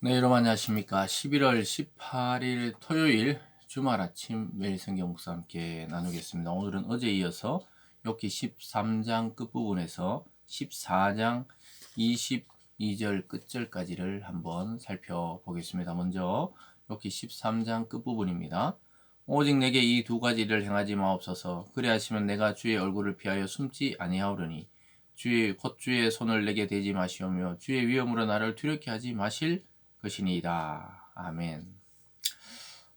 네, 여러분 안녕하십니까. 11월 18일 토요일 주말 아침 매일 성경 묵상 함께 나누겠습니다. 오늘은 어제 이어서 욥기 13장 끝부분에서 14장 22절 끝절까지를 한번 살펴보겠습니다. 먼저 욥기 13장 끝부분입니다. 오직 내게 이 두 가지를 행하지 마옵소서. 그리하시면 내가 주의 얼굴을 피하여 숨지 아니하오려니 주의 손을 내게 대지 마시오며 주의 위엄으로 나를 두렵게 하지 마실 것이니이다. 아멘.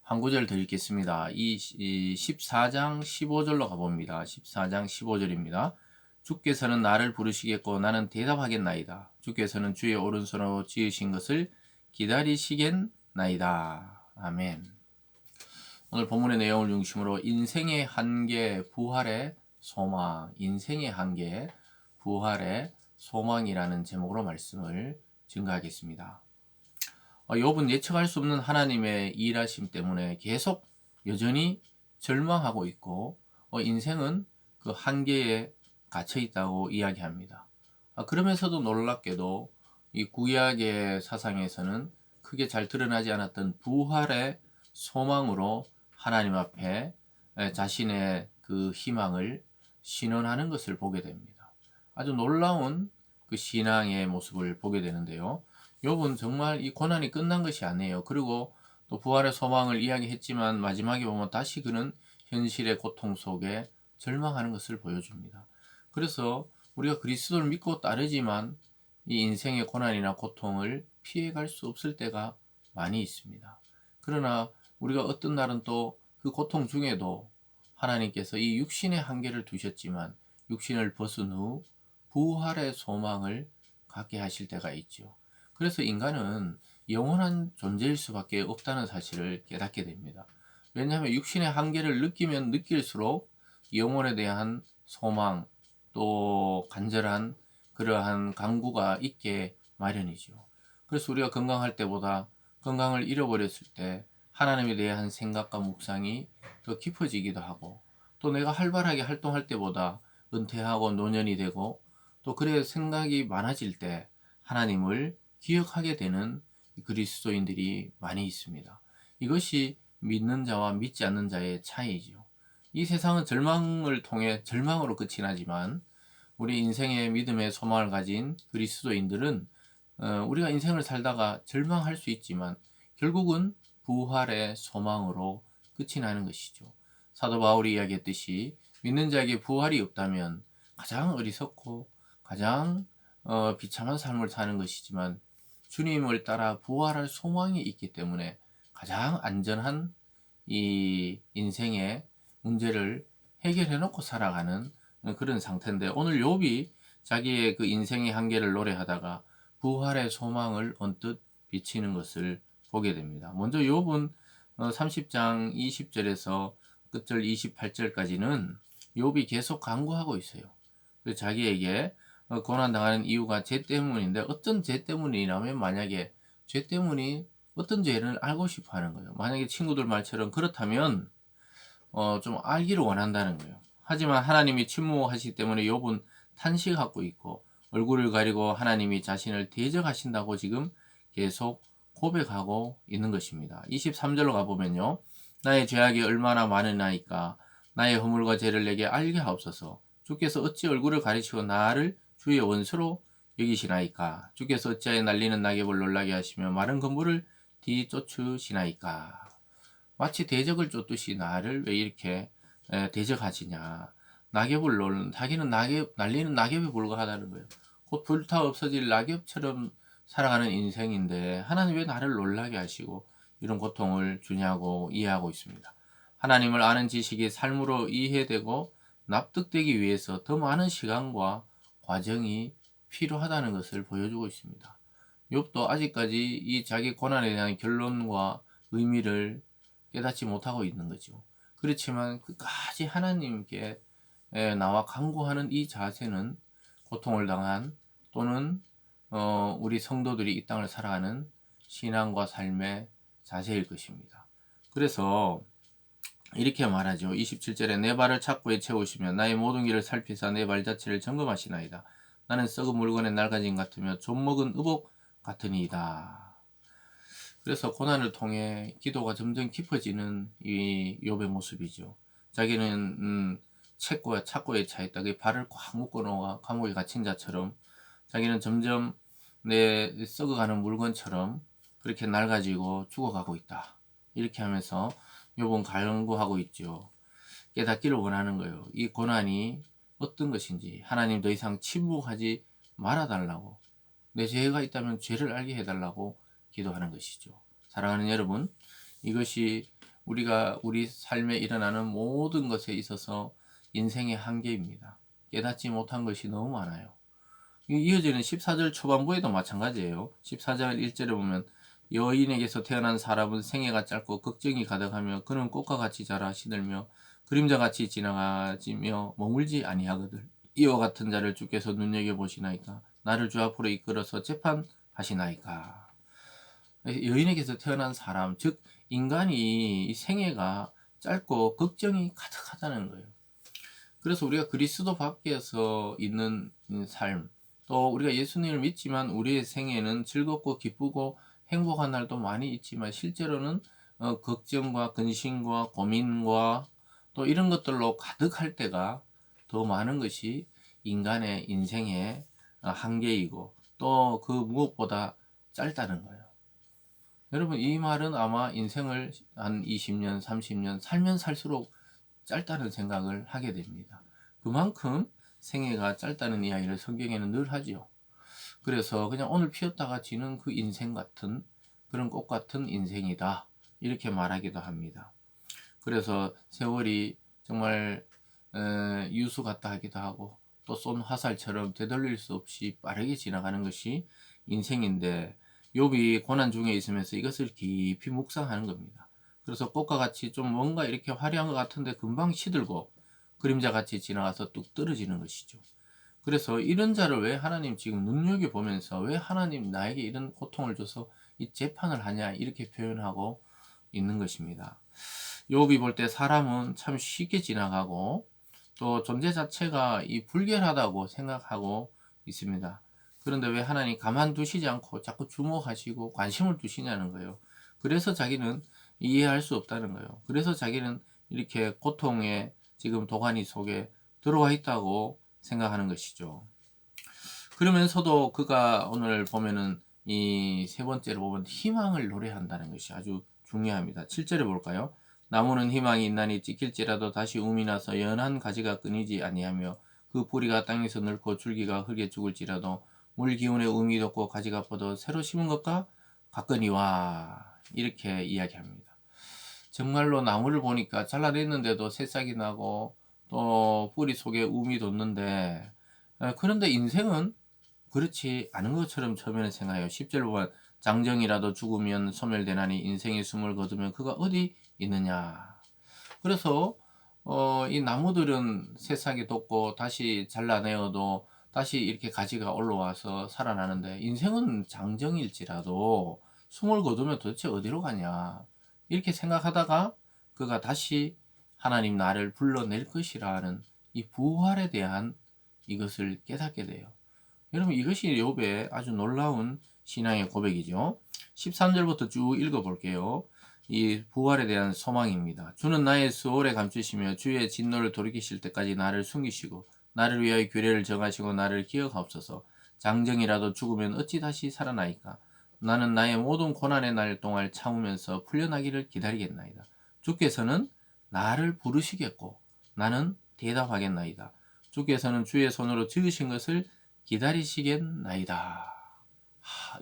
한 구절 더 읽겠습니다. 이 14장 15절로 가봅니다. 14장 15절입니다. 주께서는 나를 부르시겠고 나는 대답하겠나이다. 주께서는 주의 오른손으로 지으신 것을 기다리시겠나이다. 아멘. 오늘 본문의 내용을 중심으로 인생의 한계, 부활의 소망, 인생의 한계, 부활의 소망이라는 제목으로 말씀을 증거하겠습니다. 욥은 예측할 수 없는 하나님의 일하심 때문에 계속 여전히 절망하고 있고 인생은 그 한계에 갇혀 있다고 이야기합니다. 그러면서도 놀랍게도 이 구약의 사상에서는 크게 잘 드러나지 않았던 부활의 소망으로 하나님 앞에 자신의 그 희망을 신원하는 것을 보게 됩니다. 아주 놀라운 그 신앙의 모습을 보게 되는데요. 욥은 정말 이 고난이 끝난 것이 아니에요. 그리고 또 부활의 소망을 이야기했지만 마지막에 보면 다시 그는 현실의 고통 속에 절망하는 것을 보여줍니다. 그래서 우리가 그리스도를 믿고 따르지만 이 인생의 고난이나 고통을 피해갈 수 없을 때가 많이 있습니다. 그러나 우리가 어떤 날은 또 그 고통 중에도 하나님께서 이 육신의 한계를 두셨지만 육신을 벗은 후 부활의 소망을 갖게 하실 때가 있죠. 그래서 인간은 영원한 존재일 수밖에 없다는 사실을 깨닫게 됩니다. 왜냐하면 육신의 한계를 느끼면 느낄수록 영혼에 대한 소망 또 간절한 그러한 강구가 있게 마련이죠. 그래서 우리가 건강할 때보다 건강을 잃어버렸을 때 하나님에 대한 생각과 묵상이 더 깊어지기도 하고 또 내가 활발하게 활동할 때보다 은퇴하고 노년이 되고 또 그래 생각이 많아질 때 하나님을 기억하게 되는 그리스도인들이 많이 있습니다. 이것이 믿는 자와 믿지 않는 자의 차이죠. 이 세상은 절망을 통해 절망으로 끝이 나지만 우리 인생의 믿음의 소망을 가진 그리스도인들은 우리가 인생을 살다가 절망할 수 있지만 결국은 부활의 소망으로 끝이 나는 것이죠. 사도 바울이 이야기했듯이 믿는 자에게 부활이 없다면 가장 어리석고 가장 비참한 삶을 사는 것이지만 주님을 따라 부활할 소망이 있기 때문에 가장 안전한 이 인생의 문제를 해결해 놓고 살아가는 그런 상태인데 오늘 욥이 자기의 그 인생의 한계를 노래하다가 부활의 소망을 언뜻 비치는 것을 보게 됩니다. 먼저 욥은 30장 20절에서 끝절 28절까지는 욥이 계속 간구하고 있어요. 자기에게 고난당하는 이유가 죄 때문인데 어떤 죄 때문이라면 만약에 죄 때문이 어떤 죄를 알고 싶어 하는 거예요. 만약에 친구들 말처럼 그렇다면 좀 알기를 원한다는 거예요. 하지만 하나님이 침묵하시기 때문에 욥은 탄식하고 있고 얼굴을 가리고 하나님이 자신을 대적하신다고 지금 계속 고백하고 있는 것입니다. 23절로 가보면요. 나의 죄악이 얼마나 많으나이까 나의 허물과 죄를 내게 알게 하옵소서. 주께서 어찌 얼굴을 가리시고 나를 주의 원수로 여기시나이까. 주께서 어찌하여 날리는 낙엽을 놀라게 하시며 마른 건물을 뒤쫓으시나이까. 마치 대적을 쫓듯이 나를 왜 이렇게 대적하시냐. 자기는 날리는 낙엽에 불과하다는 거예요. 곧 불타 없어질 낙엽처럼 살아가는 인생인데 하나님 왜 나를 놀라게 하시고 이런 고통을 주냐고 이해하고 있습니다. 하나님을 아는 지식이 삶으로 이해되고 납득되기 위해서 더 많은 시간과 과정이 필요하다는 것을 보여주고 있습니다. 욥도 아직까지 이 자기 고난에 대한 결론과 의미를 깨닫지 못하고 있는 거죠. 그렇지만 끝까지 하나님께 나와 간구하는 이 자세는 고통을 당한 또는 우리 성도들이 이 땅을 살아가는 신앙과 삶의 자세일 것입니다. 그래서 이렇게 말하죠. 27절에 내 발을 착고에 채우시며 나의 모든 길을 살피사 내 발자취를 점검하시나이다. 나는 썩은 물건에 낡아진 같으며 좀 먹은 의복 같으니이다. 그래서 고난을 통해 기도가 점점 깊어지는 이 욥의 모습이죠. 자기는 책과 착고에 차 있다. 그 발을 꽉 묶어 놓아 감옥에 갇힌 자처럼 자기는 점점 내 썩어가는 물건처럼 그렇게 낡아지고 죽어가고 있다. 이렇게 하면서 욥은 간구하고 있죠. 깨닫기를 원하는 거예요. 이 고난이 어떤 것인지 하나님 더 이상 침묵하지 말아달라고, 내 죄가 있다면 죄를 알게 해달라고 기도하는 것이죠. 사랑하는 여러분, 이것이 우리가 우리 삶에 일어나는 모든 것에 있어서 인생의 한계입니다. 깨닫지 못한 것이 너무 많아요. 이어지는 14절 초반부에도 마찬가지예요. 14절 1절에 보면 여인에게서 태어난 사람은 생애가 짧고 걱정이 가득하며 그는 꽃과 같이 자라 시들며 그림자같이 지나가지며 머물지 아니하거든. 이와 같은 자를 주께서 눈여겨보시나이까. 나를 주 앞으로 이끌어서 재판하시나이까. 여인에게서 태어난 사람, 즉 인간이 생애가 짧고 걱정이 가득하다는 거예요. 그래서 우리가 그리스도 밖에서 있는 삶, 또 우리가 예수님을 믿지만 우리의 생애는 즐겁고 기쁘고 행복한 날도 많이 있지만 실제로는 걱정과 근심과 고민과 또 이런 것들로 가득할 때가 더 많은 것이 인간의 인생의 한계이고 또 그 무엇보다 짧다는 거예요. 여러분, 이 말은 아마 인생을 한 20년, 30년 살면 살수록 짧다는 생각을 하게 됩니다. 그만큼 생애가 짧다는 이야기를 성경에는 늘 하지요. 그래서 그냥 오늘 피었다가 지는 그 인생 같은 그런 꽃 같은 인생이다. 이렇게 말하기도 합니다. 그래서 세월이 정말 유수 같다 하기도 하고 또 쏜 화살처럼 되돌릴 수 없이 빠르게 지나가는 것이 인생인데 욥이 고난 중에 있으면서 이것을 깊이 묵상하는 겁니다. 그래서 꽃과 같이 좀 뭔가 이렇게 화려한 것 같은데 금방 시들고 그림자같이 지나가서 뚝 떨어지는 것이죠. 그래서 이런 자를 왜 하나님 지금 눈여겨보면서 왜 하나님 나에게 이런 고통을 줘서 이 재판을 하냐 이렇게 표현하고 있는 것입니다. 욥이 볼 때 사람은 참 쉽게 지나가고 또 존재 자체가 이 불결하다고 생각하고 있습니다. 그런데 왜 하나님 가만두시지 않고 자꾸 주목하시고 관심을 두시냐는 거예요. 그래서 자기는 이해할 수 없다는 거예요. 그래서 자기는 이렇게 고통의 지금 도가니 속에 들어와 있다고 생각하는 것이죠. 그러면서도 그가 오늘 보면은 이 세 번째로 보면 희망을 노래한다는 것이 아주 중요합니다. 7절에 볼까요? 나무는 희망이 있나니 찢길지라도 다시 움이 나서 연한 가지가 끊이지 아니하며 그 뿌리가 땅에서 늙고 줄기가 흙에 죽을지라도 물 기운에 움이 돋고 가지가 뻗어 새로 심은 것과 같거니와 이렇게 이야기합니다. 정말로 나무를 보니까 잘라냈는데도 새싹이 나고 또 뿌리 속에 움이 돋는데 그런데 인생은 그렇지 않은 것처럼 처음에는 생각해요. 10절 보면 장정이라도 죽으면 소멸되나니 인생의 숨을 거두면 그가 어디 있느냐. 그래서 이 나무들은 새싹이 돋고 다시 잘라내어도 다시 이렇게 가지가 올라와서 살아나는데 인생은 장정일지라도 숨을 거두면 도대체 어디로 가냐. 이렇게 생각하다가 그가 다시 하나님 나를 불러낼 것이라는 이 부활에 대한 이것을 깨닫게 돼요. 여러분 이것이 욥의 아주 놀라운 신앙의 고백이죠. 13절부터 쭉 읽어볼게요. 이 부활에 대한 소망입니다. 주는 나의 수월에 감추시며 주의 진노를 돌이키실 때까지 나를 숨기시고 나를 위하여 규례를 정하시고 나를 기억하옵소서. 장정이라도 죽으면 어찌 다시 살아나이까. 나는 나의 모든 고난의 날 동안 참으면서 풀려나기를 기다리겠나이다. 주께서는 나를 부르시겠고 나는 대답하겠나이다. 주께서는 주의 손으로 지으신 것을 기다리시겠나이다.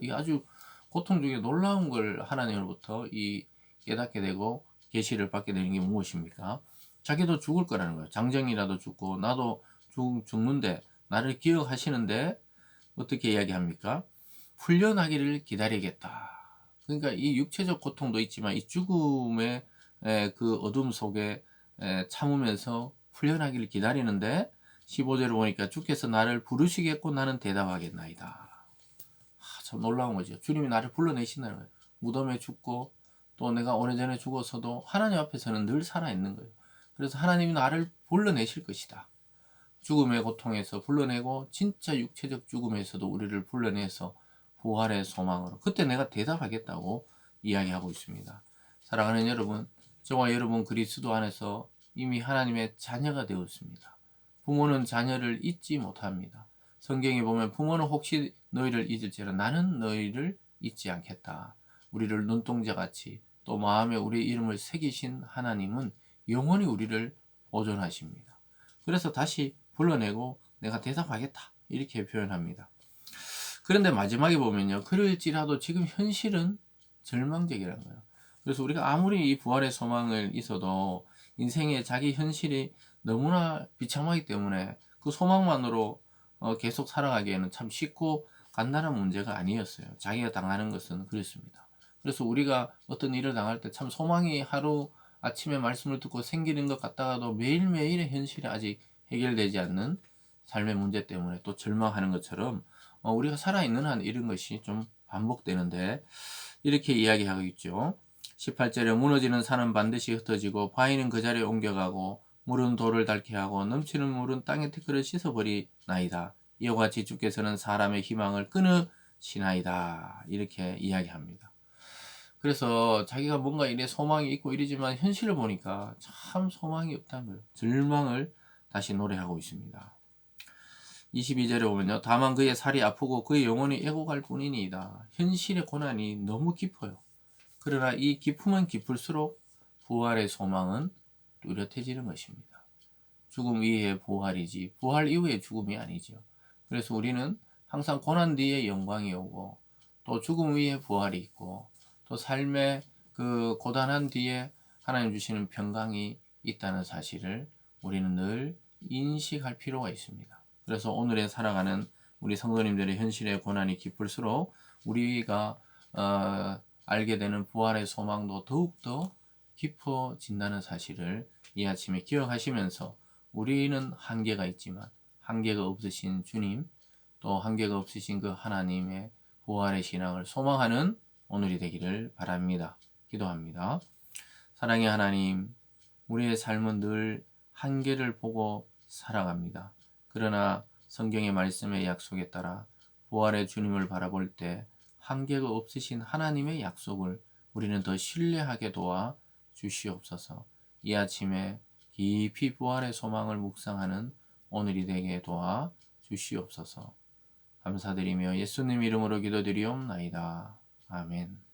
이 아주 고통 중에 놀라운 걸 하나님으로부터 이 깨닫게 되고 계시를 받게 되는 게 무엇입니까? 자기도 죽을 거라는 거예요. 장정이라도 죽고 나도 죽는데 나를 기억하시는데 어떻게 이야기합니까? 풀려나기를 기다리겠다. 그러니까 이 육체적 고통도 있지만 이 죽음의 그 어둠 속에 참으면서 풀려나기를 기다리는데 15절을 보니까 주께서 나를 부르시겠고 나는 대답하겠나이다. 참 놀라운 거죠. 주님이 나를 불러내신다는 거예요. 무덤에 죽고 또 내가 오래전에 죽어서도 하나님 앞에서는 늘 살아있는 거예요. 그래서 하나님이 나를 불러내실 것이다. 죽음의 고통에서 불러내고 진짜 육체적 죽음에서도 우리를 불러내서 부활의 소망으로 그때 내가 대답하겠다고 이야기하고 있습니다. 사랑하는 여러분, 저와 여러분 그리스도 안에서 이미 하나님의 자녀가 되었습니다. 부모는 자녀를 잊지 못합니다. 성경에 보면 부모는 혹시 너희를 잊을지라 나는 너희를 잊지 않겠다. 우리를 눈동자같이 또 마음에 우리의 이름을 새기신 하나님은 영원히 우리를 보존하십니다. 그래서 다시 불러내고 내가 대답하겠다 이렇게 표현합니다. 그런데 마지막에 보면요, 그럴지라도 지금 현실은 절망적이라는 거예요. 그래서 우리가 아무리 이 부활의 소망을 있어도 인생의 자기 현실이 너무나 비참하기 때문에 그 소망만으로 계속 살아가기에는 참 쉽고 간단한 문제가 아니었어요. 자기가 당하는 것은 그렇습니다. 그래서 우리가 어떤 일을 당할 때 참 소망이 하루 아침에 말씀을 듣고 생기는 것 같다가도 매일매일의 현실이 아직 해결되지 않는 삶의 문제 때문에 또 절망하는 것처럼 우리가 살아있는 한 이런 것이 좀 반복되는데 이렇게 이야기하고 있죠. 18절에 무너지는 산은 반드시 흩어지고 바위는 그 자리에 옮겨가고 물은 돌을 닳게 하고 넘치는 물은 땅의 티끌을 씻어버리나이다. 이와 같이 주께서는 사람의 희망을 끊으시나이다. 이렇게 이야기합니다. 그래서 자기가 뭔가 이래 소망이 있고 이러지만 현실을 보니까 참 소망이 없다는 거예요. 절망을 다시 노래하고 있습니다. 22절에 보면요. 다만 그의 살이 아프고 그의 영혼이 애곡할 뿐이니이다. 현실의 고난이 너무 깊어요. 그러나 이 깊으면 깊을수록 부활의 소망은 뚜렷해지는 것입니다. 죽음 이후의 부활이지 부활 이후의 죽음이 아니죠. 그래서 우리는 항상 고난 뒤에 영광이 오고 또 죽음 위에 부활이 있고 또 삶의 그 고단한 뒤에 하나님 주시는 평강이 있다는 사실을 우리는 늘 인식할 필요가 있습니다. 그래서 오늘에 살아가는 우리 성도님들의 현실의 고난이 깊을수록 우리가 알게 되는 부활의 소망도 더욱더 깊어진다는 사실을 이 아침에 기억하시면서 우리는 한계가 있지만 한계가 없으신 주님 또 한계가 없으신 그 하나님의 부활의 신앙을 소망하는 오늘이 되기를 바랍니다. 기도합니다. 사랑의 하나님, 우리의 삶은 늘 한계를 보고 살아갑니다. 그러나 성경의 말씀의 약속에 따라 부활의 주님을 바라볼 때 한계가 없으신 하나님의 약속을 우리는 더 신뢰하게 도와 주시옵소서. 이 아침에 깊이 부활의 소망을 묵상하는 오늘이 되게 도와 주시옵소서. 감사드리며 예수님 이름으로 기도드리옵나이다. 아멘.